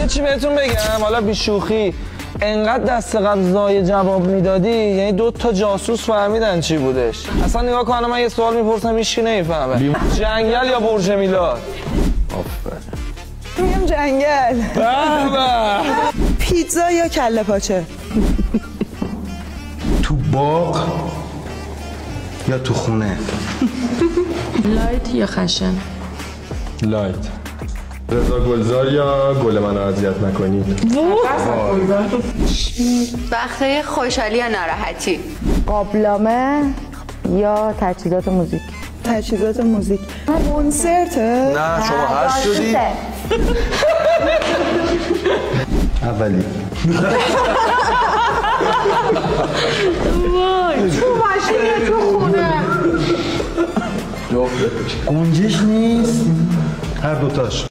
یه چی بهتون بگم حالا بی شوخی، انقدر دست قبل زای جواب میدادی یعنی 2 تا جاسوس فهمیدن چی بودش. اصلا نگاه کن من یه سوال میپرسم هیچ کی نمیفهمه. جنگل یا برج میلاد؟ میگم جنگل. پیتزا یا کله پاچه؟ تو باغ یا تو خونه؟ لایت یا خشن؟ لایت. رضا گلزار یا گل منو اذیت نکنید؟ وقتای خوشحالی یا ناراحتی؟ قابلمه یا تجهیزات موزیک؟ تجهیزات موزیک. کنسرته؟ نه شما هر شدی؟ اولی. تو ماشین تو خونه؟ گنجش نیست؟ هر دوتاش.